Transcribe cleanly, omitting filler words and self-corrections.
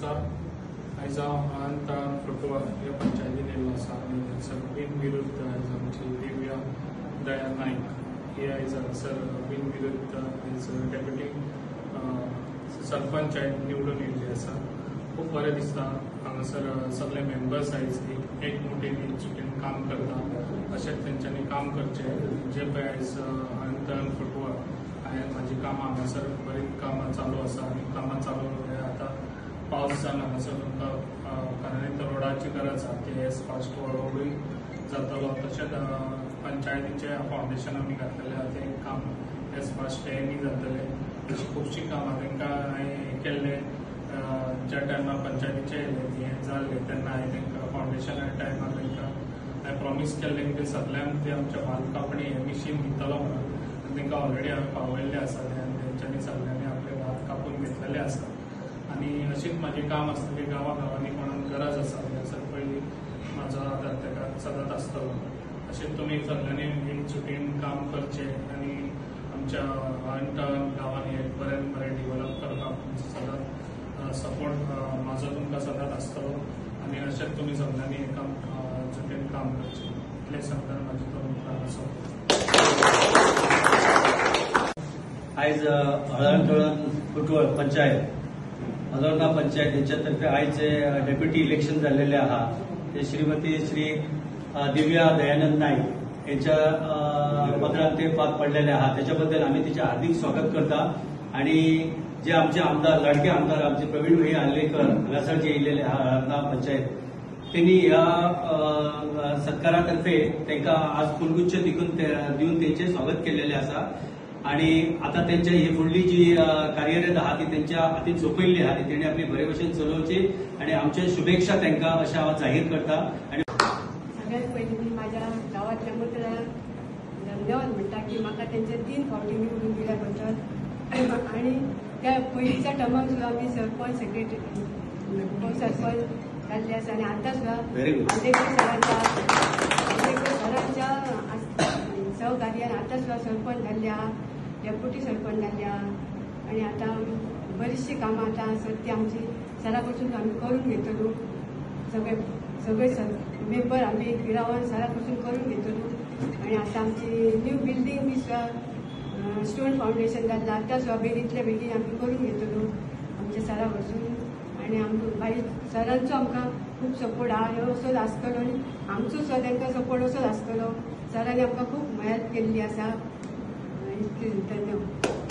आयज हांव फोटो ह्या पंचायतीन येयल्लो आसा आनी हांगसर बिनविरुद्ध आयज आमची दिव्या दया नायक ही आयज हांगसर बिनविरुद्ध आयज डेप्युटी सरपंच निवडून येयल्ली आसा। खूब बरें दिसता हांगासर सगळे मेंबर्स आयज एकमुठीन एकजुटीन काम करता अशेंच तेंच्यांनी काम करचें। जे पळय आयज हांवें फोटो म्हाजी कामां हांगासर बरी कामां चालू आसा आनी कामां चालू आतां पावस जावन हांगासर तुमकां कारण रोडाची गरज आसा ते फास्ट हळूहळू जातलो। तशेंच पंचायतीचे फावंडेशन आमी घातलेलें आसा तें काम फास्ट हेंय जातलें। अशी खुबशीं कामां तांकां हांवें केल्ले ज्या टायमार पंचायतीचे हें जाल्ले तेन्ना हांवें तांकां फावंडेशना टायमार तांकां हांवें प्रॉमीस केल्लें की सगळ्यांक ते आमच्या भात कापणी हें मिशीन दितलो म्हणून तांकां ऑलरेडी हांवें पावयल्लें आसा आनी तेंच्यांनी सगळ्यांनी आपले भात कापून घेतलेले आसा। आनी अशीच म्हाजें काम आसता की गांवांनी कोणाक गरज आसा हांगासर पयलीं म्हाजो आदार ताका सदांच आसतलो। अशेंच तुमी सगळ्यांनी एकजुटीन काम करचें आनी आमच्या गांवांनी एक बरें डेव्हलप करपाक सदांच सपोर्ट म्हाजो तुमकां सदांच आसतलो आनी अशेंच तुमी सगळ्यांनी जुटीन काम करचें इतलें सांगतना म्हाजी तुमकां सपोर्ट। आयज हळदण कुटवळ पंचायत हळदणा पंचायतीच्या तर्फे आयज डेप्युटी इलेक्शन जाल्लेले आहा ते श्रीमती श्री दिव्या दयानंद नाईक यांच्या पत्रांत ते पात पडलेले आहा। त्याच्या बद्दल आम्ही तिचे हार्दिक स्वागत करता आणि जे आमचे आमदार लाडके आमदार आमचे प्रवीण भाई आर्लेकर हांगासर जे येयलेले आहा हळदणा पंचायत त्यांनी ह्या सत्कारातर्फे तांकां आज फुलगुच्छ दिवन तेंचे स्वागत केलेले आसा। आणि आता त्यांच्या ही फुडली जी कार्यरत आहा ती त्यांच्या हातीन सोपयल्ली आहा ती तेणी आपली बरे भशेन चलोवची आणि आमच्या शुभेच्छा तांकां अशें हांव जाहीर करता। आणि सगळ्यात पयलीं मी माझ्या गांवांतल्या मतदारांक धन्यवाद म्हणटा की म्हाका तेंचे 3 फावटी निवडून दिल्या बद्दल आणि त्या पयलींच्या टर्माक सुद्दां आमी सरपंच सेक्रेटरी सरपंच जाल्ले आसा आनी आतां सुद्दां सरांच्या सहकार्यान आतां सुद्दां सरपंच जाल्ले आहा डेप्युटी सरपंच जाल्ले आहा आनी आतां बरीचशी कामां आतां आसत ती आमची सरा कडसून आमी करून घेतलो। सगळे मेंबर आमी गांवांत सरा कडसून करून घेतलो आनी आतां आमची न्यू बिल्डींग बी सुद्दां स्टोन फावंडेशन जाल्लें आतां सुद्दां इतले बेगीन आमी करून घेतलो आमच्या सरा कडसून आनी मागीर सरांचो आमकां खूब सपोर्ट आहा असोच आसतलो आनी आमचो सुद्दां तांकां सपोर्ट असोच आसतलो। सरांनी आमकां खूब मदत केल्ली आसा। धन्यवाद।